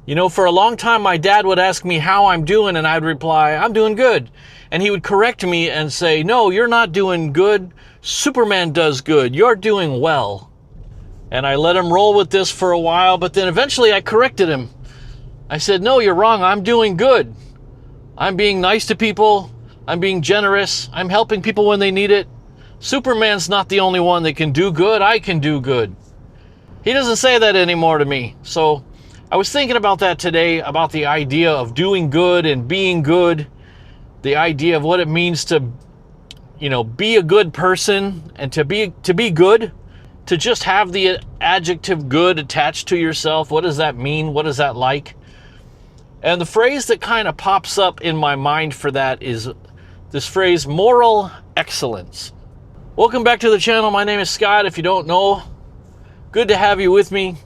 You know, for a long time, my dad would ask me how I'm doing, and I'd reply, I'm doing good. And he would correct me and say, no, you're not doing good. Superman does good. You're doing well. And I let him roll with this for a while, but then eventually I corrected him. I said, no, you're wrong. I'm doing good. I'm being nice to people. I'm being generous. I'm helping people when they need it. Superman's not the only one that can do good. I can do good. He doesn't say that anymore to me. So I was thinking about that today, about the idea of doing good and being good, the idea of what it means to, you know, be a good person and to be good, to just have the adjective good attached to yourself. What does that mean? What is that like? And the phrase that kind of pops up in my mind for that is this phrase, moral excellence. Welcome back to the channel. My name is Scott. If you don't know, good to have you with me.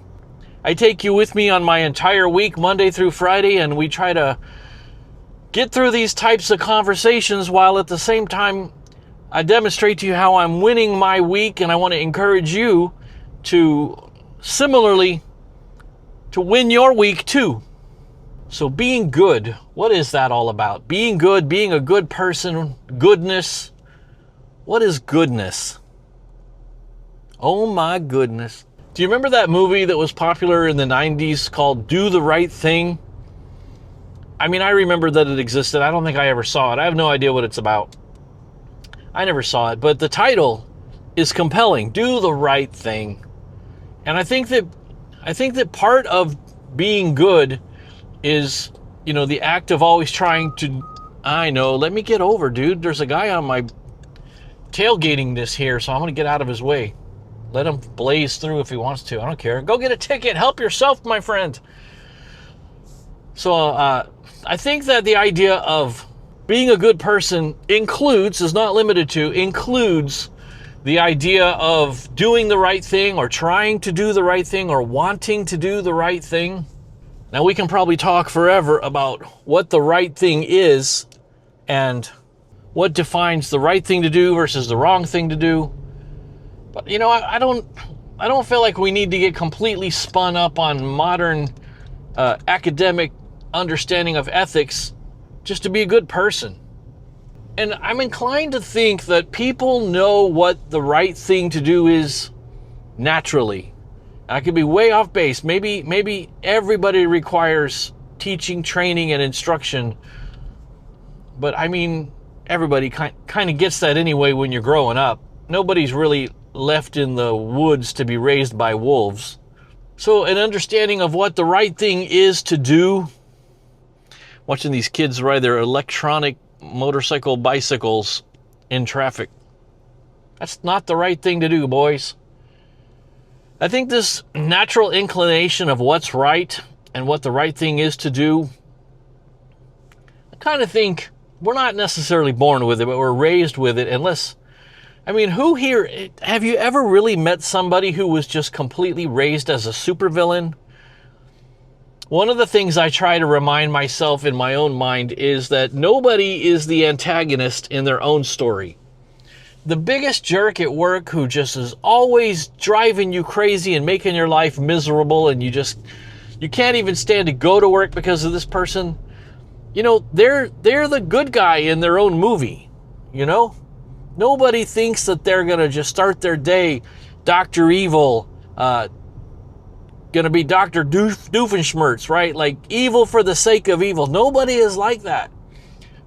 I take you with me on my entire week, Monday through Friday, and we try to get through these types of conversations while at the same time I demonstrate to you how I'm winning my week, and I want to encourage you to similarly to win your week too. So being good, what is that all about? Being good, being a good person, goodness. What is goodness? Oh my goodness. Do you remember that movie that was popular in the 90s called Do the Right Thing? I mean, I remember that it existed. I don't think I ever saw it. I have no idea what it's about. I never saw it, but the title is compelling. Do the right thing. And I think that part of being good is, you know, the act of always trying to, let me get over, dude. There's a guy on my tailgating this here, so I'm going to get out of his way. Let him blaze through if he wants to. I don't care. Go get a ticket. Help yourself, my friend. So I think that the idea of being a good person includes the idea of doing the right thing or trying to do the right thing or wanting to do the right thing. Now, we can probably talk forever about what the right thing is and what defines the right thing to do versus the wrong thing to do. But, you know, I don't feel like we need to get completely spun up on modern academic understanding of ethics just to be a good person. And I'm inclined to think that people know what the right thing to do is naturally. I could be way off base. Maybe everybody requires teaching, training, and instruction. But I mean, everybody kind of gets that anyway when you're growing up. Nobody's really left in the woods to be raised by wolves. So an understanding of what the right thing is to do. Watching these kids ride their electronic bicycles in traffic. That's not the right thing to do, boys. I think this natural inclination of what's right and what the right thing is to do, I kind of think we're not necessarily born with it, but we're raised with it. Who here, have you ever really met somebody who was just completely raised as a supervillain? One of the things I try to remind myself in my own mind is that nobody is the antagonist in their own story. The biggest jerk at work who just is always driving you crazy and making your life miserable, and you can't even stand to go to work because of this person, you know, they're the good guy in their own movie, you know? Nobody thinks that they're going to just start their day Dr. Evil, going to be Dr. Doofenshmirtz, right? Like evil for the sake of evil. Nobody is like that.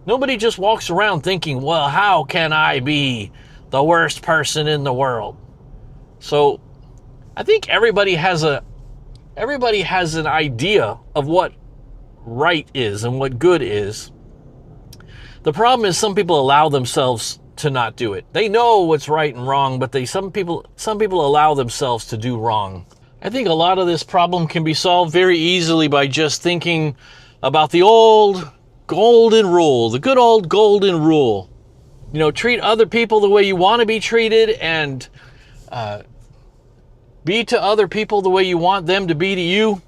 Nobody just walks around thinking, well, how can I be the worst person in the world? So I think everybody has an idea of what right is and what good is. The problem is some people allow themselves to not do it. They know what's right and wrong, but some people allow themselves to do wrong. I think a lot of this problem can be solved very easily by just thinking about the old golden rule, the good old golden rule. You know, treat other people the way you want to be treated, and be to other people the way you want them to be to you.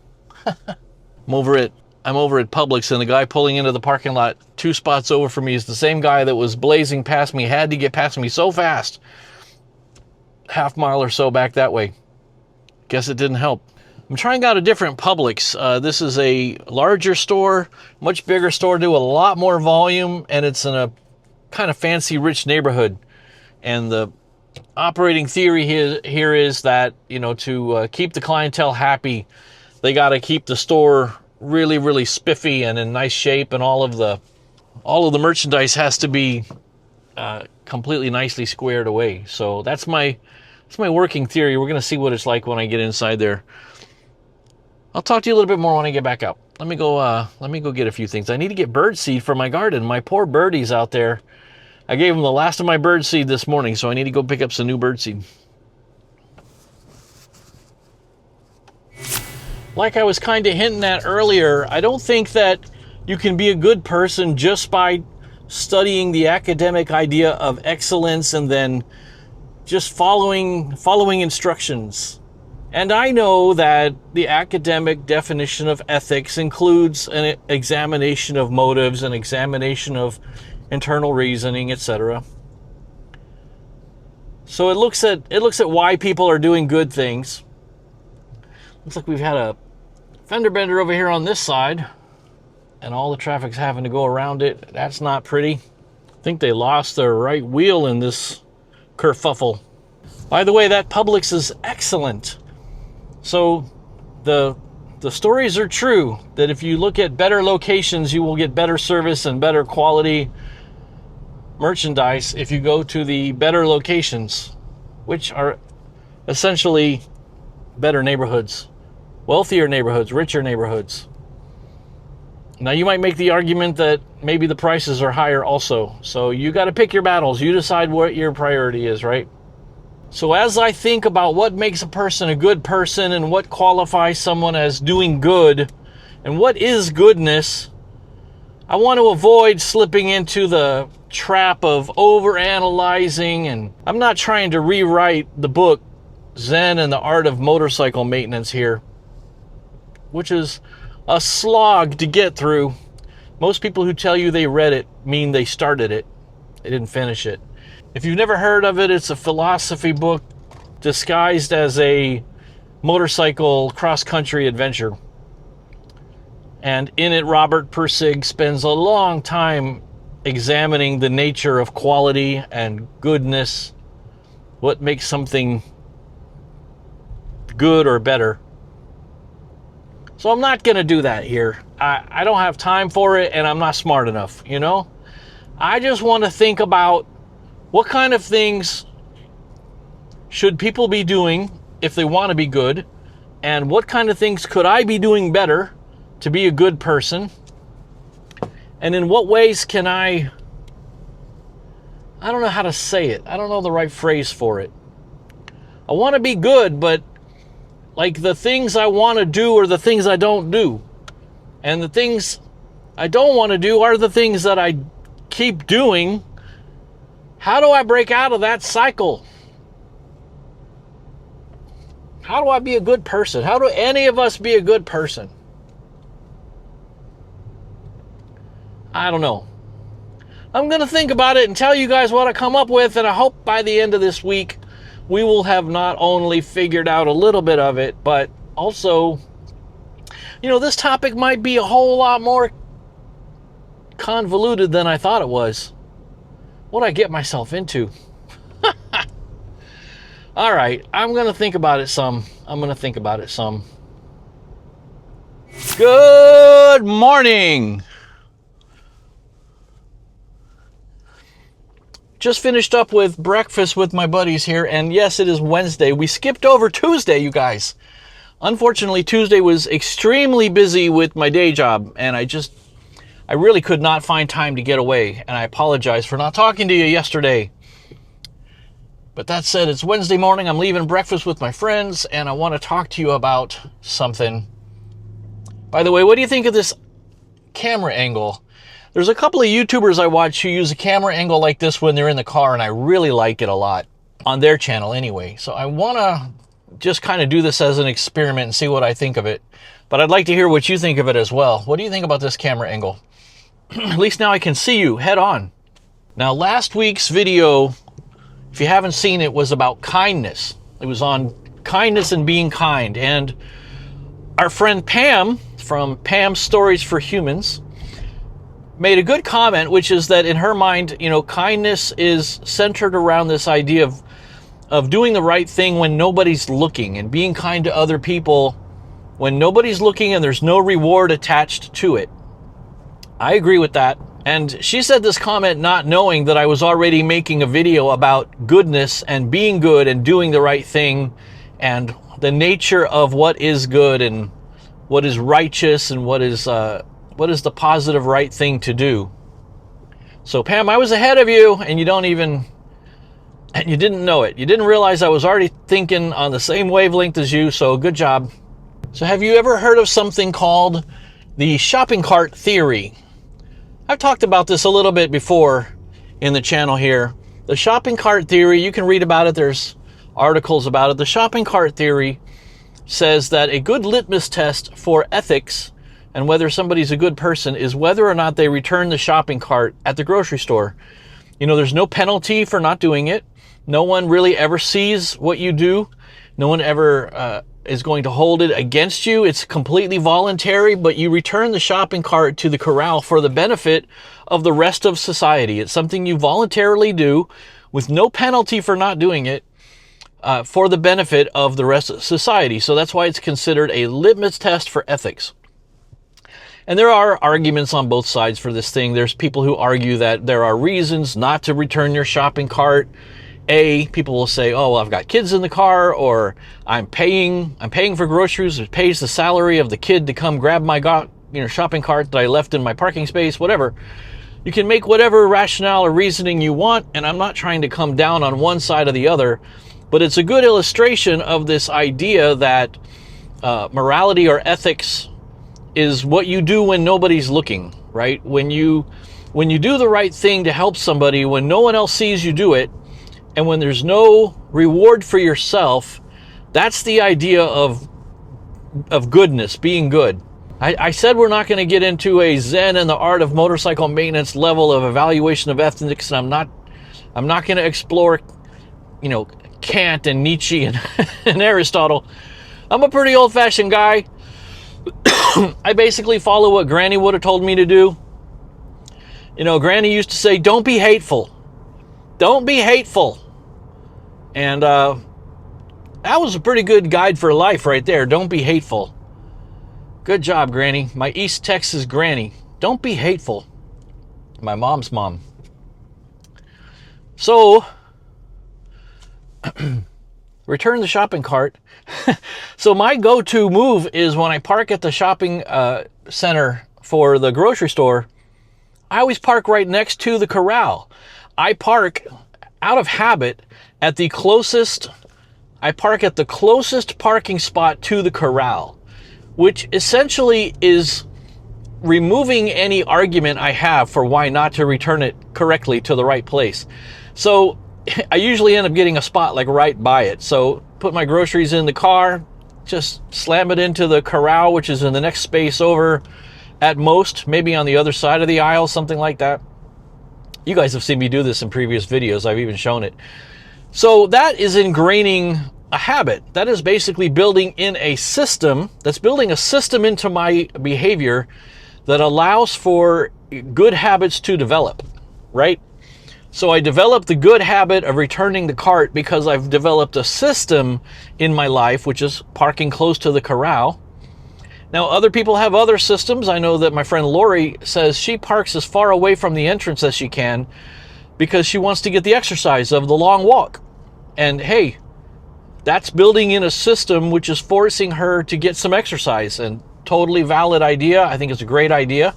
I'm over at Publix, and the guy pulling into the parking lot 2 spots over from me is the same guy that was blazing past me, had to get past me so fast. Half mile or so back that way. Guess it didn't help. I'm trying out a different Publix. This is a larger store, much bigger store, do a lot more volume, and it's in a kind of fancy, rich neighborhood. And the operating theory here is that, you know, to keep the clientele happy, they got to keep the store really, really spiffy and in nice shape, and all of the merchandise has to be completely nicely squared away. So that's my working theory. We're gonna see what it's like when I get inside there. I'll talk to you a little bit more when I get back out. Let me go get a few things. I need to get bird seed for my garden. My poor birdies out there. I gave them the last of my bird seed this morning, so I need to go pick up some new bird seed. Like I was kind of hinting at earlier, I don't think that you can be a good person just by studying the academic idea of excellence and then just following instructions. And I know that the academic definition of ethics includes an examination of motives, an examination of internal reasoning, etc. So it looks at why people are doing good things. Looks like we've had a fender bender over here on this side, and all the traffic's having to go around it. That's not pretty. I think they lost their right wheel in this kerfuffle. By the way, that Publix is excellent. So the stories are true, that if you look at better locations, you will get better service and better quality merchandise if you go to the better locations, which are essentially better neighborhoods, wealthier neighborhoods, richer neighborhoods. Now, you might make the argument that maybe the prices are higher also. So you got to pick your battles. You decide what your priority is, right? So as I think about what makes a person a good person and what qualifies someone as doing good and what is goodness, I want to avoid slipping into the trap of overanalyzing, and I'm not trying to rewrite the book Zen and the Art of Motorcycle Maintenance here, which is a slog to get through. Most people who tell you they read it mean they started it. They didn't finish it. If you've never heard of it, it's a philosophy book disguised as a motorcycle cross-country adventure. And in it, Robert Pirsig spends a long time examining the nature of quality and goodness, what makes something good or better. So I'm not going to do that here. I don't have time for it, and I'm not smart enough, you know? I just want to think about what kind of things should people be doing if they want to be good, and what kind of things could I be doing better to be a good person, and in what ways can I don't know how to say it. I don't know the right phrase for it. I want to be good, but like the things I want to do are the things I don't do. And the things I don't want to do are the things that I keep doing. How do I break out of that cycle? How do I be a good person? How do any of us be a good person? I don't know. I'm going to think about it and tell you guys what I come up with, and I hope by the end of this week we will have not only figured out a little bit of it, but also, you know, this topic might be a whole lot more convoluted than I thought it was. What I get myself into. All right, I'm going to think about it some. Good morning. Just finished up with breakfast with my buddies here, and yes, it is Wednesday. We skipped over Tuesday, you guys. Unfortunately, Tuesday was extremely busy with my day job, and I really could not find time to get away, and I apologize for not talking to you yesterday. But that said, it's Wednesday morning. I'm leaving breakfast with my friends, and I want to talk to you about something. By the way, what do you think of this camera angle? There's a couple of YouTubers I watch who use a camera angle like this when they're in the car, and I really like it a lot, on their channel anyway. So I want to just kind of do this as an experiment and see what I think of it. But I'd like to hear what you think of it as well. What do you think about this camera angle? At least now I can see you head on. Now, last week's video, if you haven't seen it, was about kindness. It was on kindness and being kind. And our friend Pam from Pam's Stories for Humans made a good comment, which is that in her mind, you know, kindness is centered around this idea of doing the right thing when nobody's looking, and being kind to other people when nobody's looking and there's no reward attached to it. I agree with that. And she said this comment not knowing that I was already making a video about goodness and being good and doing the right thing and the nature of what is good and what is righteous and what is the positive right thing to do. So Pam, I was ahead of you, and you didn't know it. You didn't realize I was already thinking on the same wavelength as you, so good job. So have you ever heard of something called the shopping cart theory? I've talked about this a little bit before in the channel here. The shopping cart theory, you can read about it. There's articles about it. The shopping cart theory says that a good litmus test for ethics and whether somebody's a good person is whether or not they return the shopping cart at the grocery store. You know, there's no penalty for not doing it. No one really ever sees what you do. No one ever is going to hold it against you. It's completely voluntary, but you return the shopping cart to the corral for the benefit of the rest of society. It's something you voluntarily do with no penalty for not doing it, for the benefit of the rest of society. So that's why it's considered a litmus test for ethics. And there are arguments on both sides for this thing. There's people who argue that there are reasons not to return your shopping cart. People will say, oh, well, I've got kids in the car, or I'm paying for groceries. It pays the salary of the kid to come grab my shopping cart that I left in my parking space, whatever. You can make whatever rationale or reasoning you want, and I'm not trying to come down on one side or the other, but it's a good illustration of this idea that morality or ethics is what you do when nobody's looking, right? When you do the right thing to help somebody, when no one else sees you do it, and when there's no reward for yourself, that's the idea of goodness, being good. I said we're not going to get into a Zen and the art of motorcycle maintenance level of evaluation of ethics, and I'm not going to explore, you know, Kant and Nietzsche and, and Aristotle. I'm a pretty old-fashioned guy. I basically follow what Granny would have told me to do. You know, Granny used to say, don't be hateful. Don't be hateful. And that was a pretty good guide for life right there. Don't be hateful. Good job, Granny. My East Texas Granny. Don't be hateful. My mom's mom. So, return the shopping cart. So my go-to move is when I park at the shopping center for the grocery store, I always park right next to the corral. I park out of habit at the closest parking spot to the corral, which essentially is removing any argument I have for why not to return it correctly to the right place. So I usually end up getting a spot like right by it. So put my groceries in the car, just slam it into the corral, which is in the next space over at most, maybe on the other side of the aisle, something like that. You guys have seen me do this in previous videos. I've even shown it. So that is ingraining a habit. That is basically building in a system. That's building a system into my behavior that allows for good habits to develop, right? So I developed the good habit of returning the cart because I've developed a system in my life, which is parking close to the corral. Now, other people have other systems. I know that my friend Lori says she parks as far away from the entrance as she can because she wants to get the exercise of the long walk. And hey, that's building in a system which is forcing her to get some exercise, and totally valid idea. I think it's a great idea.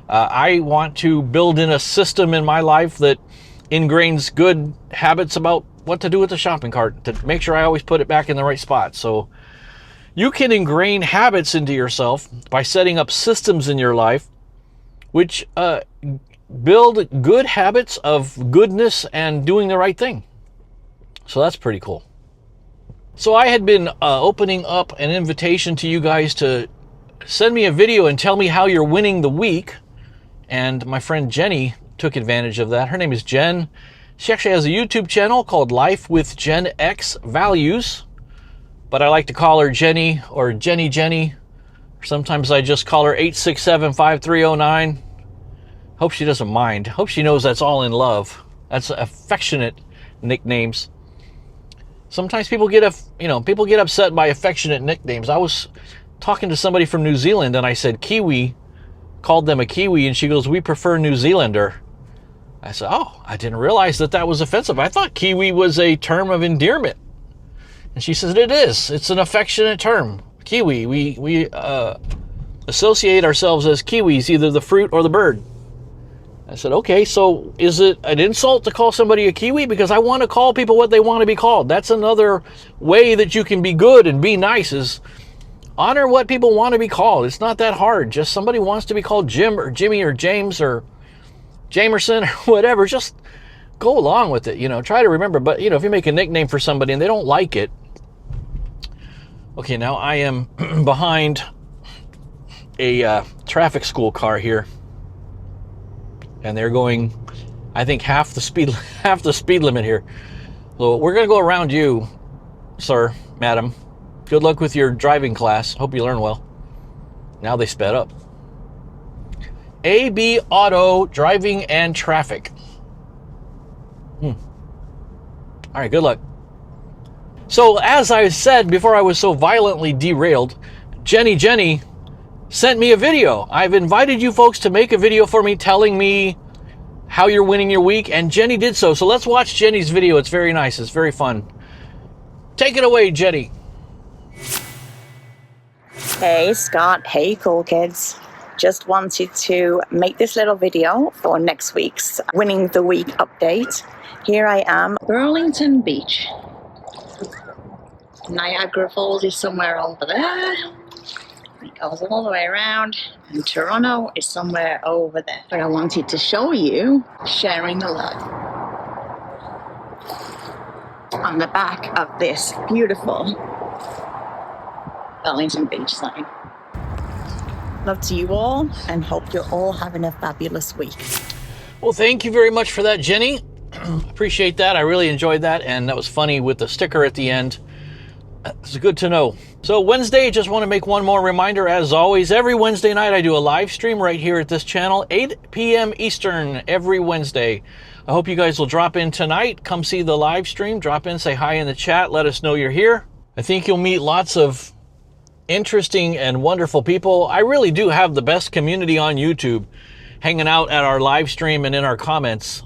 I want to build in a system in my life that ingrains good habits about what to do with the shopping cart to make sure I always put it back in the right spot. So you can ingrain habits into yourself by setting up systems in your life which build good habits of goodness and doing the right thing. So that's pretty cool. So I had been opening up an invitation to you guys to send me a video and tell me how you're winning the week. And my friend Jenny took advantage of that. Her name is Jen. She actually has a YouTube channel called Life with Gen X Values, but I like to call her Jenny or Jenny. Sometimes I just call her 867-5309. Hope she doesn't mind. Hope she knows that's all in love. That's affectionate nicknames. Sometimes people get upset by affectionate nicknames. I was talking to somebody from New Zealand and I said Kiwi, called them a Kiwi, and she goes, "We prefer New Zealander." I said, "Oh, I didn't realize that was offensive. I thought Kiwi was a term of endearment." And she says, "It is. It's an affectionate term. Kiwi. We associate ourselves as Kiwis, either the fruit or the bird." I said, "Okay, so is it an insult to call somebody a Kiwi? Because I want to call people what they want to be called. That's another way that you can be good and be nice, is honor what people want to be called. It's not that hard. Just somebody wants to be called Jim or Jimmy or James or Jamerson or whatever. Just go along with it. Try to remember. But, if you make a nickname for somebody and they don't like it." Okay, now I am behind a traffic school car here. And they're going, I think, half the speed limit here. So we're going to go around you, sir, madam. Good luck with your driving class. Hope you learn well. Now they sped up. AB Auto, driving and traffic. All right, good luck. So as I said before I was so violently derailed, Jenny sent me a video. I've invited you folks to make a video for me telling me how you're winning your week, and Jenny did so. So let's watch Jenny's video. It's very nice. It's very fun. Take it away, Jenny. Hey, Scott. Hey, cool kids. Just wanted to make this little video for next week's Winning the Week update. Here I am, Burlington Beach. Niagara Falls is somewhere over there. It goes all the way around, and Toronto is somewhere over there. But I wanted to show you sharing the love on the back of this beautiful Burlington Beach sign. Love to you all, and hope you're all having a fabulous week. Well, thank you very much for that, Jenny. Appreciate that. I really enjoyed that, and that was funny with the sticker at the end. It's good to know. So Wednesday, just want to make one more reminder. As always, every Wednesday night I do a live stream right here at this channel, 8 p.m. Eastern every Wednesday. I hope you guys will drop in tonight. Come see the live stream. Drop in, say hi in the chat. Let us know you're here. I think you'll meet lots of interesting and wonderful people. I really do have the best community on YouTube hanging out at our live stream and in our comments.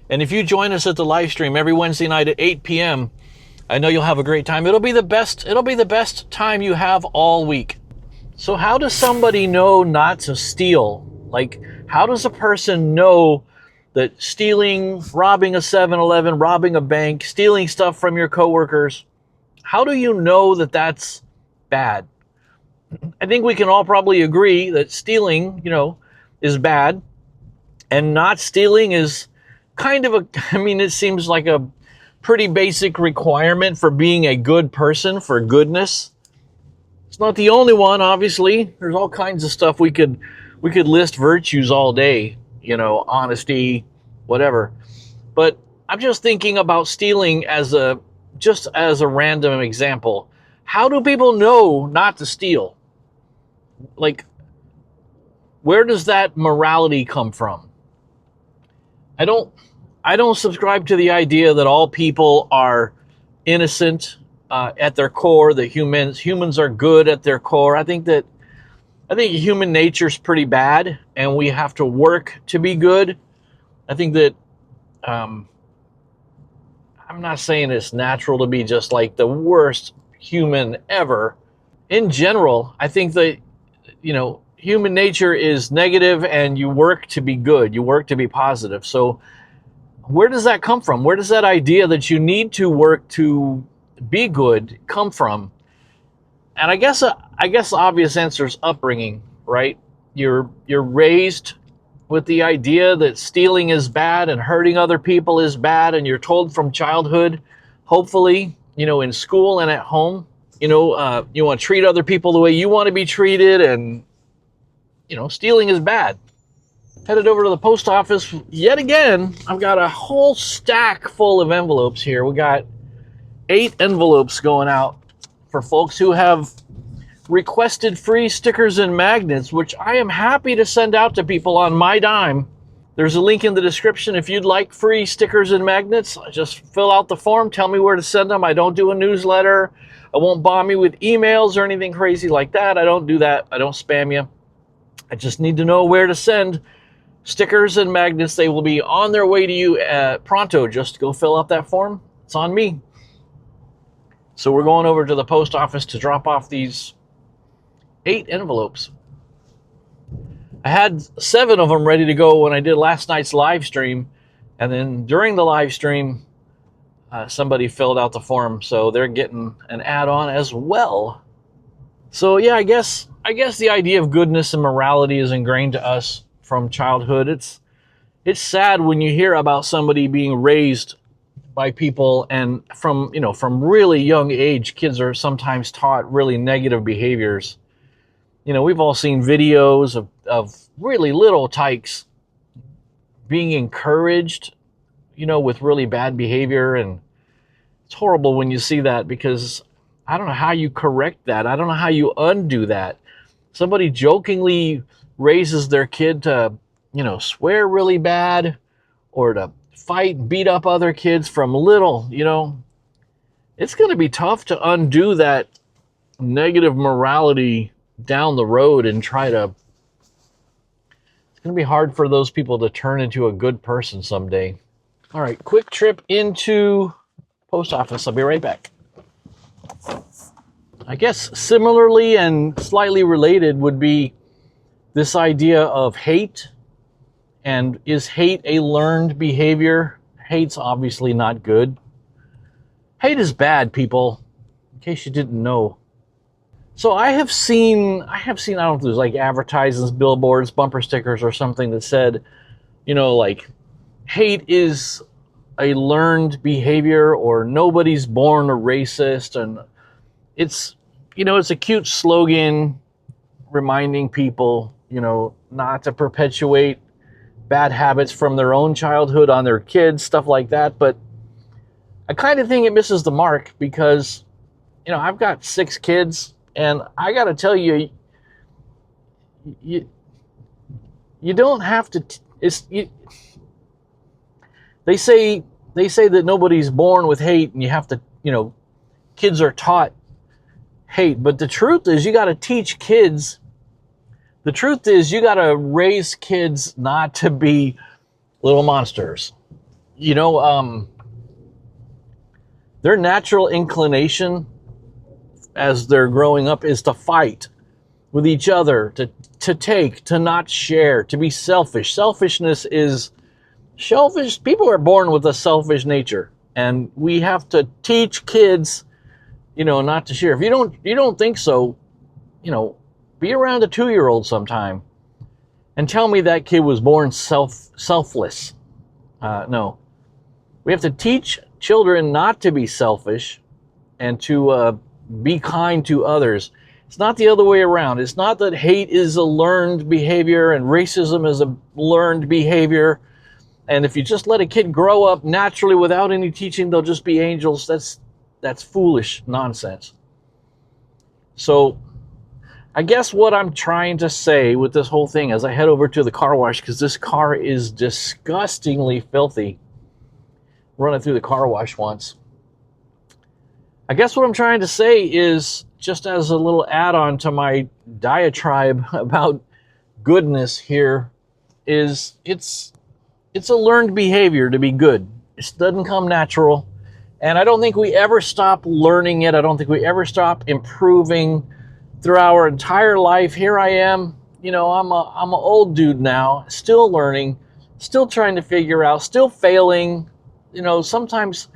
And if you join us at the live stream every Wednesday night at 8 p.m., I know you'll have a great time. It'll be the best time you have all week. So how does somebody know not to steal? Like, how does a person know that stealing, robbing a 7-Eleven, robbing a bank, stealing stuff from your coworkers, how do you know that that's bad? I think we can all probably agree that stealing, is bad, and not stealing is kind of it seems like a pretty basic requirement for being a good person, for goodness. It's not the only one, obviously. There's all kinds of stuff we could list virtues all day, honesty, whatever. But I'm just thinking about stealing as a random example. How do people know not to steal? Like, where does that morality come from? I don't subscribe to the idea that all people are innocent at their core, that humans are good at their core. I think human nature is pretty bad, and we have to work to be good. I think that I'm not saying it's natural to be just like the worst human ever. In general, I think that human nature is negative, and you work to be good. You work to be positive. So where does that come from? Where does that idea that you need to work to be good come from? And I guess the obvious answer is upbringing, right? You're raised with the idea that stealing is bad and hurting other people is bad, and you're told from childhood, hopefully, in school and at home, you want to treat other people the way you want to be treated, and stealing is bad. Headed over to the post office yet again. I've got a whole stack full of envelopes here. We got 8 envelopes going out for folks who have requested free stickers and magnets, which I am happy to send out to people on my dime. There's a link in the description if you'd like free stickers and magnets. Just fill out the form, tell me where to send them. I don't do a newsletter. I won't bomb you with emails or anything crazy like that. I don't do that. I don't spam you. I just need to know where to send stickers and magnets. They will be on their way to you pronto. Just go fill out that form. It's on me. So we're going over to the post office to drop off these 8 envelopes. I had 7 of them ready to go when I did last night's live stream, and then during the live stream, somebody filled out the form, so they're getting an add-on as well. So yeah, I guess the idea of goodness and morality is ingrained to us from childhood. It's sad when you hear about somebody being raised by people, and from really young age, kids are sometimes taught really negative behaviors. We've all seen videos of really little tykes being encouraged, with really bad behavior. And it's horrible when you see that, because I don't know how you correct that. I don't know how you undo that. Somebody jokingly raises their kid to, swear really bad or to fight and beat up other kids from little, it's going to be tough to undo that negative morality down the road and it's going to be hard for those people to turn into a good person someday. All right, quick trip into post office. I'll be right back. I guess similarly and slightly related would be this idea of hate. And is hate a learned behavior? Hate's obviously not good. Hate is bad, people, in case you didn't know. So I have seen, I don't know if there's like advertisements, billboards, bumper stickers or something that said, like hate is a learned behavior, or nobody's born a racist. And it's, it's a cute slogan reminding people, not to perpetuate bad habits from their own childhood on their kids, stuff like that. But I kind of think it misses the mark, because, I've got 6 kids. And I got to tell you, you don't have to. They say that nobody's born with hate, and you have to. Kids are taught hate, but the truth is, you got to teach kids. The truth is, you got to raise kids not to be little monsters. Their natural inclination as they're growing up is to fight with each other, to take, to not share, to be selfish. Selfishness is selfish. People are born with a selfish nature, and we have to teach kids, not to share. If you don't think so, be around a 2-year-old sometime and tell me that kid was born selfless. No, we have to teach children not to be selfish and to be kind to others. It's not the other way around. It's not that hate is a learned behavior and racism is a learned behavior. And if you just let a kid grow up naturally without any teaching, they'll just be angels. That's foolish nonsense. So I guess what I'm trying to say with this whole thing as I head over to the car wash, because this car is disgustingly filthy. Run it through the car wash once. I guess what I'm trying to say is, just as a little add-on to my diatribe about goodness here, is it's a learned behavior to be good. It doesn't come natural. And I don't think we ever stop learning it. I don't think we ever stop improving through our entire life. Here I am, I'm an old dude now, still learning, still trying to figure out, still failing, sometimes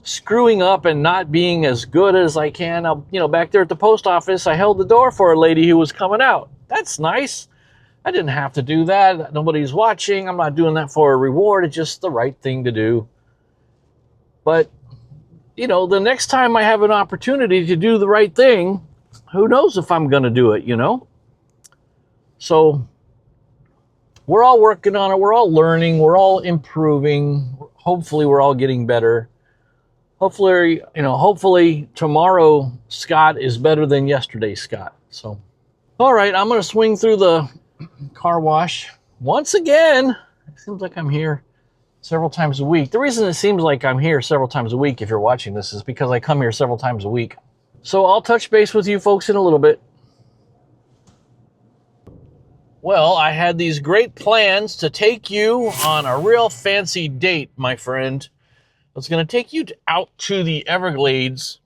screwing up and not being as good as I can. Back there at the post office, I held the door for a lady who was coming out. That's nice. I didn't have to do that. Nobody's watching. I'm not doing that for a reward. It's just the right thing to do. But, the next time I have an opportunity to do the right thing, who knows if I'm going to do it, So we're all working on it. We're all learning. We're all improving. Hopefully we're all getting better. Hopefully tomorrow Scott is better than yesterday Scott. So, all right, I'm going to swing through the car wash once again. It seems like I'm here several times a week. The reason it seems like I'm here several times a week, if you're watching this, is because I come here several times a week. So I'll touch base with you folks in a little bit. Well, I had these great plans to take you on a real fancy date, my friend. I was going to take you out to the Everglades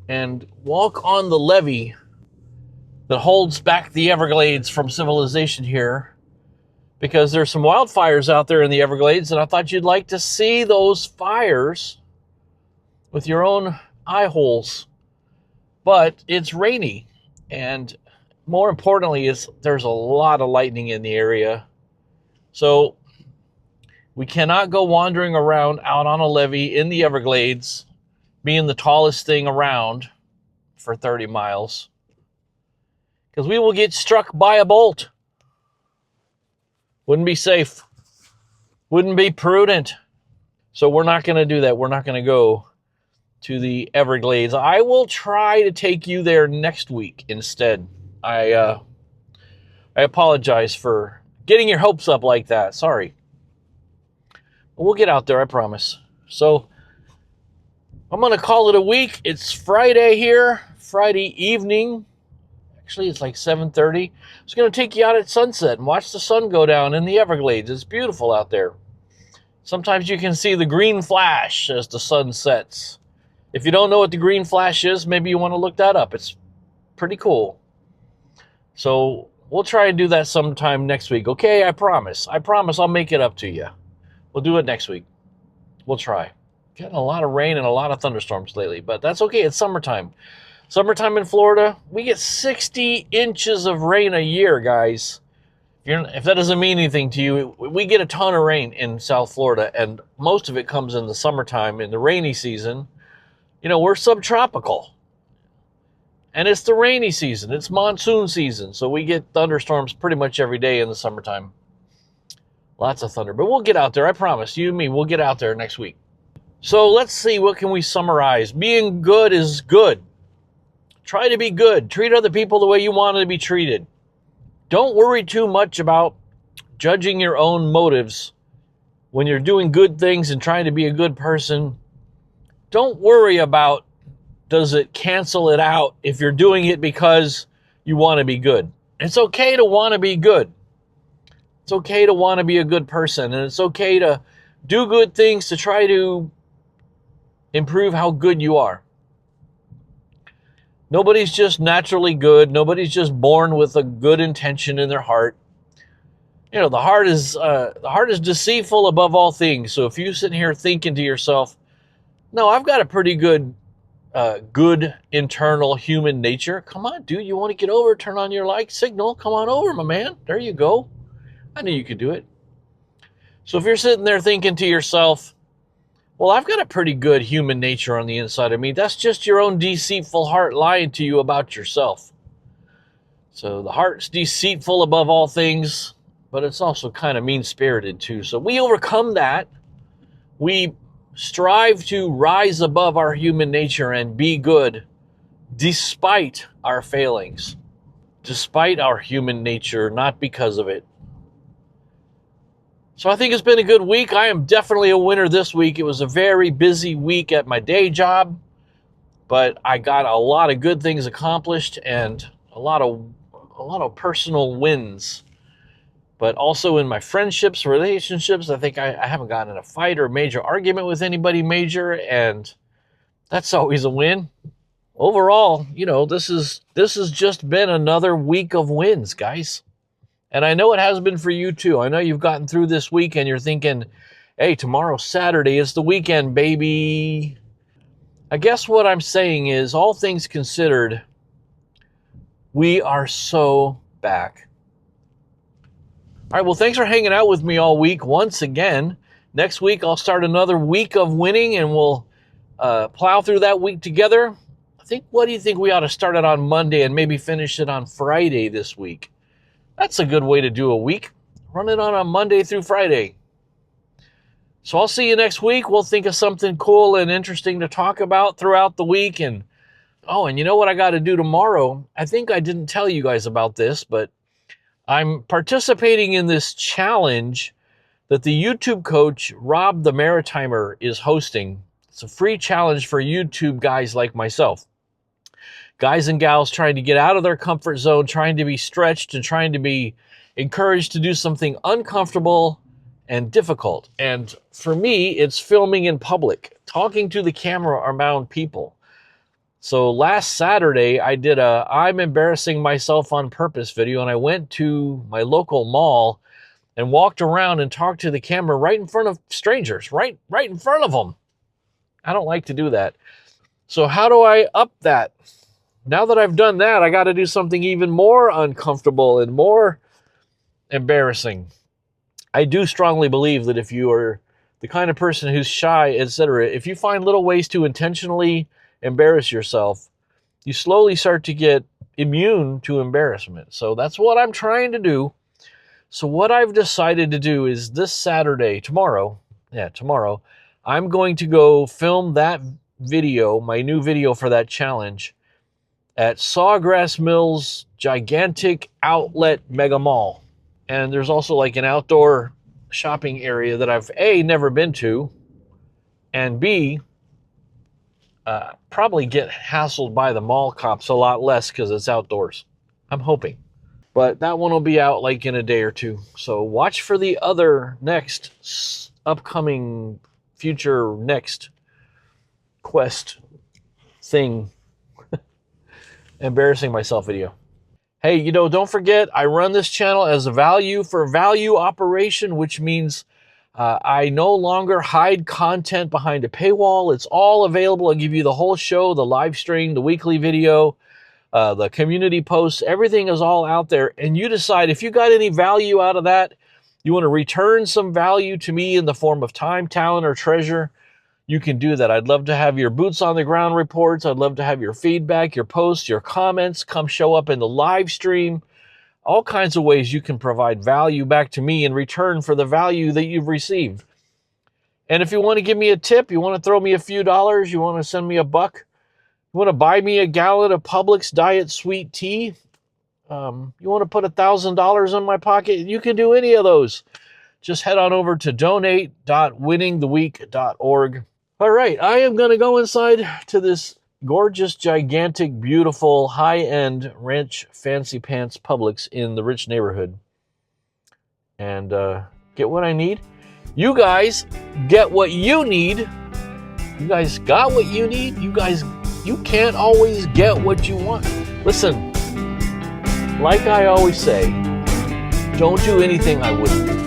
and walk on the levee that holds back the Everglades from civilization here, because there's some wildfires out there in the Everglades, and I thought you'd like to see those fires with your own eye holes. But it's rainy, and more importantly, there's a lot of lightning in the area. So we cannot go wandering around out on a levee in the Everglades, being the tallest thing around for 30 miles, because we will get struck by a bolt. Wouldn't be safe. Wouldn't be prudent. So we're not going to do that. We're not going to go to the Everglades. I will try to take you there next week instead. I apologize for getting your hopes up like that. Sorry. But we'll get out there, I promise. So I'm going to call it a week. It's Friday here, Friday evening. Actually, it's like 7:30. I was going to take you out at sunset and watch the sun go down in the Everglades. It's beautiful out there. Sometimes you can see the green flash as the sun sets. If you don't know what the green flash is, maybe you want to look that up. It's pretty cool. So we'll try and do that sometime next week. Okay, I promise. I promise I'll make it up to you. We'll do it next week. We'll try. Getting a lot of rain and a lot of thunderstorms lately, but that's okay. It's summertime. Summertime in Florida, we get 60 inches of rain a year, guys. If that doesn't mean anything to you, we get a ton of rain in South Florida, and most of it comes in the summertime, in the rainy season. You know, we're subtropical. And it's the rainy season. It's monsoon season. So we get thunderstorms pretty much every day in the summertime. Lots of thunder. But we'll get out there. I promise. You and me, we'll get out there next week. So let's see. What can we summarize? Being good is good. Try to be good. Treat other people the way you want to be treated. Don't worry too much about judging your own motives when you're doing good things and trying to be a good person. Don't worry about, does it cancel it out if you're doing it because you want to be good. It's okay to want to be good. It's okay to want to be a good person, and it's okay to do good things to try to improve how good you are. Nobody's just naturally good. Nobody's just born with a good intention in their heart. You know, the heart is deceitful above all things. So if you sit here thinking to yourself, no, I've got a pretty good internal human nature. Come on, dude, you want to get over, turn on your like signal. Come on over, my man. There you go. I knew you could do it. So if you're sitting there thinking to yourself, well, I've got a pretty good human nature on the inside of me, that's just your own deceitful heart lying to you about yourself. So the heart's deceitful above all things, but it's also kind of mean-spirited too. So we overcome that. We strive to rise above our human nature and be good despite our failings, despite our human nature, not because of it. So I think it's been a good week. I am definitely a winner this week. It was a very busy week at my day job, but I got a lot of good things accomplished and a lot of personal wins. But also in my friendships, relationships, I think I haven't gotten in a fight or a major argument with anybody major, and that's always a win. Overall, you know, this has just been another week of wins, guys. And I know it has been for you too. I know you've gotten through this week and you're thinking, hey, tomorrow's Saturday, it's the weekend, baby. I guess what I'm saying is, all things considered, we are so back. All right, well, thanks for hanging out with me all week once again. Next week, I'll start another week of winning, and we'll plow through that week together. What do you think we ought to start it on Monday and maybe finish it on Friday this week? That's a good way to do a week. Run it on a Monday through Friday. So I'll see you next week. We'll think of something cool and interesting to talk about throughout the week, and Oh, and you know what I got to do tomorrow? I think I didn't tell you guys about this, but I'm participating in this challenge that the YouTube coach Rob the Maritimer is hosting. It's a free challenge for YouTube guys like myself. Guys and gals trying to get out of their comfort zone, trying to be stretched and trying to be encouraged to do something uncomfortable and difficult. And for me, it's filming in public, talking to the camera around people. So last Saturday, I did a I'm embarrassing myself on purpose video, and I went to my local mall and walked around and talked to the camera right in front of strangers, right in front of them. I don't like to do that. So how do I up that? Now that I've done that, I got to do something even more uncomfortable and more embarrassing. I do strongly believe that if you are the kind of person who's shy, etc., if you find little ways to intentionally embarrass yourself, you slowly start to get immune to embarrassment. So that's what I'm trying to do. So what I've decided to do is this Saturday, tomorrow, I'm going to go film that video, my new video for that challenge, at Sawgrass Mills gigantic outlet mega mall. And there's also like an outdoor shopping area that I've A, never been to, and B, probably get hassled by the mall cops a lot less because it's outdoors. I'm hoping. But that one will be out like in a day or two. So watch for the other next upcoming future next quest thing. Embarrassing myself video. Hey, you know, don't forget, I run this channel as a value for value operation, which means I no longer hide content behind a paywall. It's all available. I'll give you the whole show, the live stream, the weekly video, the community posts. Everything is all out there. And you decide if you got any value out of that, you want to return some value to me in the form of time, talent, or treasure, you can do that. I'd love to have your boots on the ground reports. I'd love to have your feedback, your posts, your comments. Come show up in the live stream. All kinds of ways you can provide value back to me in return for the value that you've received. And if you want to give me a tip, you want to throw me a few dollars, you want to send me a buck, you want to buy me a gallon of Publix Diet Sweet Tea, you want to put $1,000 in my pocket, you can do any of those. Just head on over to donate.winningtheweek.org. All right, I am going to go inside to this gorgeous, gigantic, beautiful, high-end ranch fancy pants Publix in the rich neighborhood and get what I need. You guys get what you need. You guys got what you need. You can't always get what you want. Listen, like I always say, don't do anything I wouldn't do.